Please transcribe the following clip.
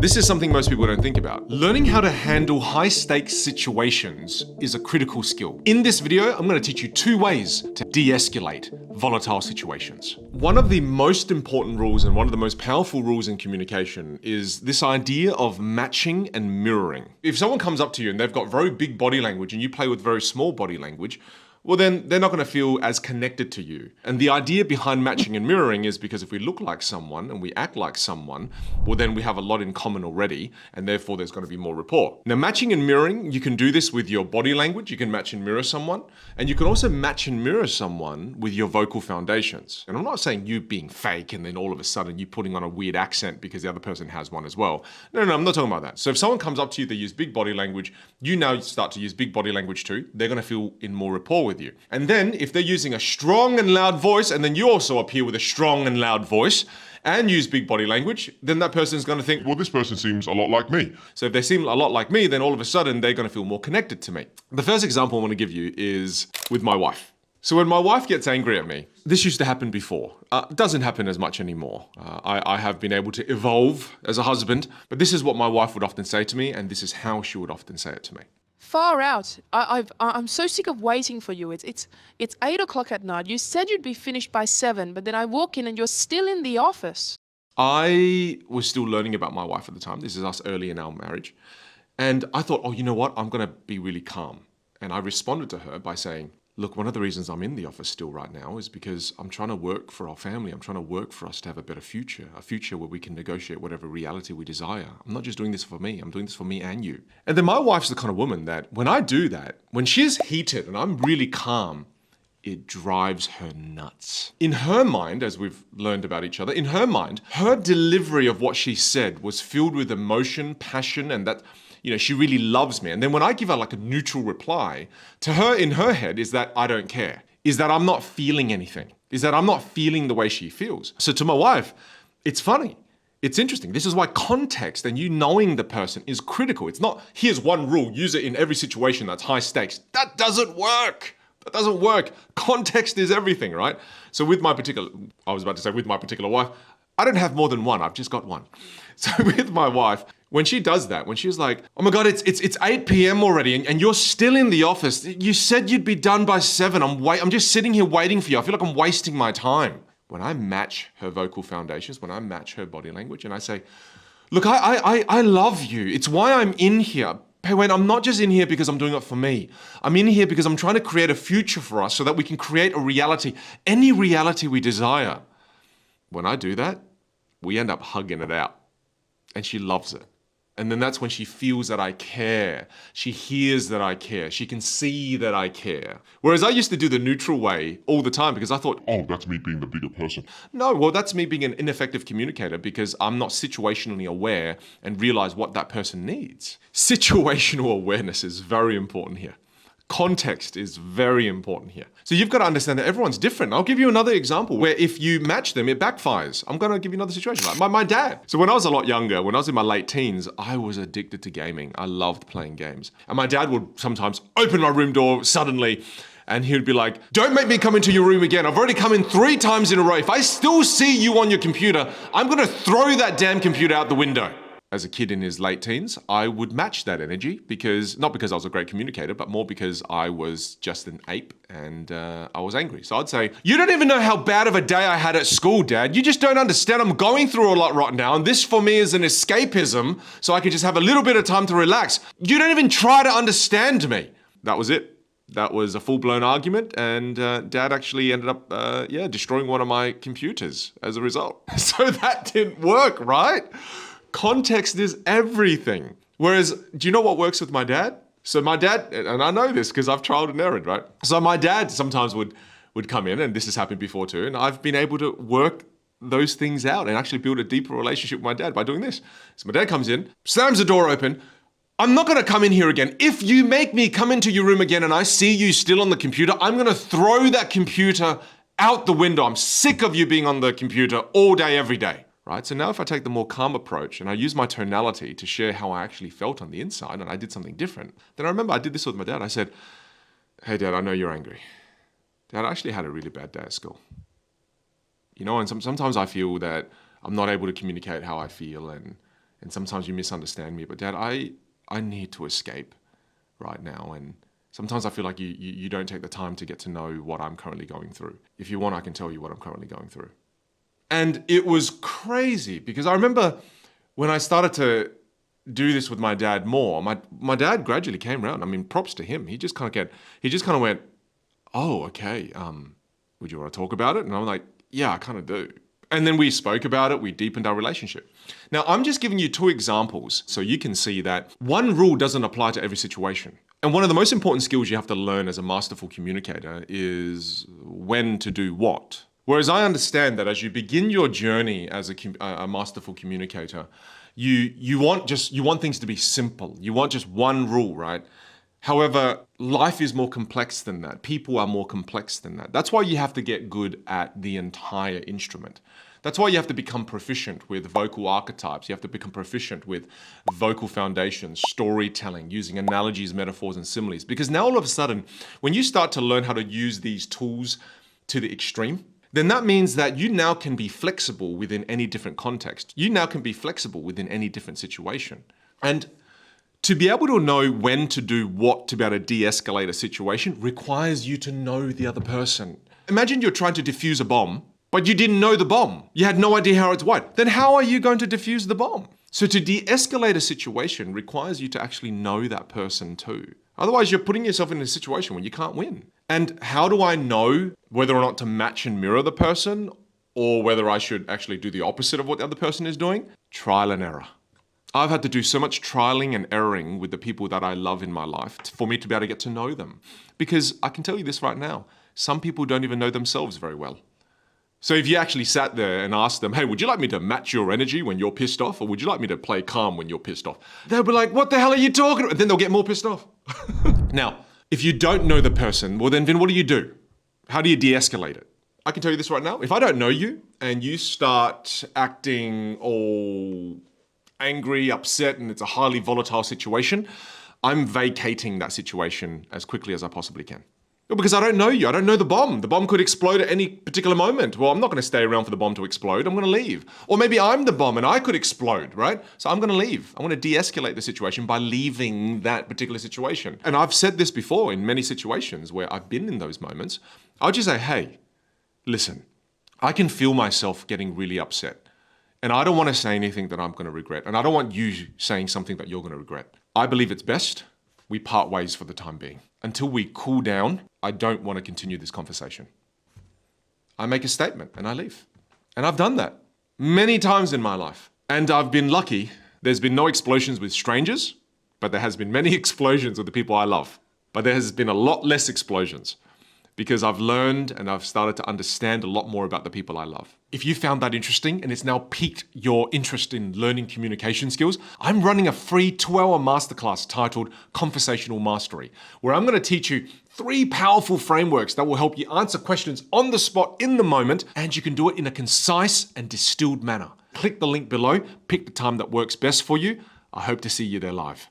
This is something most people don't think about. Learning how to handle high-stakes situations is a critical skill. In this video, I'm going to teach you 2 ways to de-escalate volatile situations. One of the most important rules and one of the most powerful rules in communication is this idea of matching and mirroring. If someone comes up to you and they've got very big body language and you play with very small body language, well then they're not going to feel as connected to you. And the idea behind matching and mirroring is because if we look like someone and we act like someone, well then we have a lot in common already, and therefore there's going to be more rapport. Now, matching and mirroring, you can do this with your body language, you can match and mirror someone, and you can also match and mirror someone with your vocal foundations. And I'm not saying you being fake and then all of a sudden you putting on a weird accent because the other person has one as well. No, I'm not talking about that. So if someone comes up to you, they use big body language, you now start to use big body language too, they're going to feel in more rapport with you. And then if they're using a strong and loud voice, and then you also appear with a strong and loud voice and use big body language, then that person's going to think, well, this person seems a lot like me. So if they seem a lot like me, then all of a sudden they're going to feel more connected to me. The first example I want to give you is with my wife. So when my wife gets angry at me, this used to happen before. It doesn't happen as much anymore. I have been able to evolve as a husband, but this is what my wife would often say to me, and this is how she would often say it to me. Far out. I'm so sick of waiting for you. It's 8 o'clock at night. You said you'd be finished by 7, but then I walk in and you're still in the office. I was still learning about my wife at the time. This is us early in our marriage. And I thought, oh, you know what? I'm going to be really calm. And I responded to her by saying, look, one of the reasons I'm in the office still right now is because I'm trying to work for our family. I'm trying to work for us to have a better future, a future where we can negotiate whatever reality we desire. I'm not just doing this for me, I'm doing this for me and you. And then my wife's the kind of woman that when I do that, when she's heated and I'm really calm, it drives her nuts. In her mind, as we've learned about each other, in her mind, her delivery of what she said was filled with emotion, passion, and that, you know, she really loves me. And then when I give her like a neutral reply, to her in her head is that I don't care, is that I'm not feeling anything, is that I'm not feeling the way she feels. So to my wife, it's funny. It's interesting. This is why context and you knowing the person is critical. It's not, here's one rule, use it in every situation that's high stakes. That doesn't work. That doesn't work. Context is everything, right? So with my particular wife, I don't have more than one. I've just got one. So with my wife, when she does that, when she's like, oh my God, it's 8 p.m. already and you're still in the office. You said you'd be done by 7. I'm just sitting here waiting for you. I feel like I'm wasting my time. When I match her vocal foundations, when I match her body language and I say, look, I love you. It's why I'm in here. Hey, wait, I'm not just in here because I'm doing it for me. I'm in here because I'm trying to create a future for us so that we can create a reality, any reality we desire. When I do that, we end up hugging it out. And she loves it. And then that's when she feels that I care. She hears that I care. She can see that I care. Whereas I used to do the neutral way all the time because I thought, oh, that's me being the bigger person. No, well, that's me being an ineffective communicator because I'm not situationally aware and realize what that person needs. Situational awareness is very important here. Context is very important here. So you've got to understand that everyone's different. I'll give you another example where if you match them, it backfires. I'm going to give you another situation. Like my dad. So when I was a lot younger, when I was in my late teens, I was addicted to gaming. I loved playing games. And my dad would sometimes open my room door suddenly and he would be like, don't make me come into your room again. I've already come in 3 times in a row. If I still see you on your computer, I'm going to throw that damn computer out the window. As a kid in his late teens, I would match that energy not because I was a great communicator, but more because I was just an ape and I was angry. So I'd say, you don't even know how bad of a day I had at school, Dad. You just don't understand. I'm going through a lot right now. And this for me is an escapism so I can just have a little bit of time to relax. You don't even try to understand me. That was it. That was a full-blown argument, and Dad actually ended up, destroying one of my computers as a result. So that didn't work, right? Context is everything. Whereas, do you know what works with my dad? So my dad, and I know this because I've trialed and errored, right? So my dad sometimes would come in, and this has happened before too, and I've been able to work those things out and actually build a deeper relationship with my dad by doing this. So my dad comes in, slams the door open. I'm not going to come in here again. If you make me come into your room again and I see you still on the computer, I'm going to throw that computer out the window. I'm sick of you being on the computer all day, every day. Right? So now if I take the more calm approach and I use my tonality to share how I actually felt on the inside and I did something different, then I remember I did this with my dad. I said, hey Dad, I know you're angry. Dad, I actually had a really bad day at school. You know, and sometimes I feel that I'm not able to communicate how I feel and and sometimes you misunderstand me, but Dad, I need to escape right now. And sometimes I feel like you don't take the time to get to know what I'm currently going through. If you want, I can tell you what I'm currently going through. And it was crazy because I remember when I started to do this with my dad more, my dad gradually came around. I mean, props to him. He just kind of went, oh, okay, would you want to talk about it? And I'm like, yeah, I kind of do. And then we spoke about it, we deepened our relationship. Now, I'm just giving you 2 examples so you can see that one rule doesn't apply to every situation. And one of the most important skills you have to learn as a masterful communicator is when to do what. Whereas I understand that as you begin your journey as a masterful communicator, you want things to be simple. You want just one rule, right? However, life is more complex than that. People are more complex than that. That's why you have to get good at the entire instrument. That's why you have to become proficient with vocal archetypes. You have to become proficient with vocal foundations, storytelling, using analogies, metaphors, and similes. Because now all of a sudden, when you start to learn how to use these tools to the extreme, then that means that you now can be flexible within any different context. You now can be flexible within any different situation. And to be able to know when to do what to be able to de-escalate a situation requires you to know the other person. Imagine you're trying to defuse a bomb, but you didn't know the bomb. You had no idea how it's wired. Then how are you going to defuse the bomb? So to de-escalate a situation requires you to actually know that person too. Otherwise, you're putting yourself in a situation where you can't win. And how do I know whether or not to match and mirror the person or whether I should actually do the opposite of what the other person is doing? Trial and error. I've had to do so much trialing and erroring with the people that I love in my life for me to be able to get to know them. Because I can tell you this right now, some people don't even know themselves very well. So if you actually sat there and asked them, hey, would you like me to match your energy when you're pissed off? Or would you like me to play calm when you're pissed off? They'll be like, what the hell are you talking about? And then they'll get more pissed off. Now, if you don't know the person, well then what do? How do you de-escalate it? I can tell you this right now. If I don't know you and you start acting all angry, upset, and it's a highly volatile situation, I'm vacating that situation as quickly as I possibly can. Because I don't know you. I don't know the bomb. The bomb could explode at any particular moment. Well, I'm not going to stay around for the bomb to explode. I'm going to leave. Or maybe I'm the bomb and I could explode, right? So I'm going to leave. I want to de-escalate the situation by leaving that particular situation. And I've said this before in many situations where I've been in those moments. I'll just say, hey, listen, I can feel myself getting really upset. And I don't want to say anything that I'm going to regret. And I don't want you saying something that you're going to regret. I believe it's best we part ways for the time being. Until we cool down, I don't want to continue this conversation. I make a statement and I leave. And I've done that many times in my life. And I've been lucky. There's been no explosions with strangers, but there has been many explosions with the people I love. But there has been a lot less explosions because I've learned and I've started to understand a lot more about the people I love. If you found that interesting and it's now piqued your interest in learning communication skills, I'm running a free 2-hour masterclass titled Conversational Mastery, where I'm going to teach you 3 powerful frameworks that will help you answer questions on the spot in the moment, and you can do it in a concise and distilled manner. Click the link below, pick the time that works best for you. I hope to see you there live.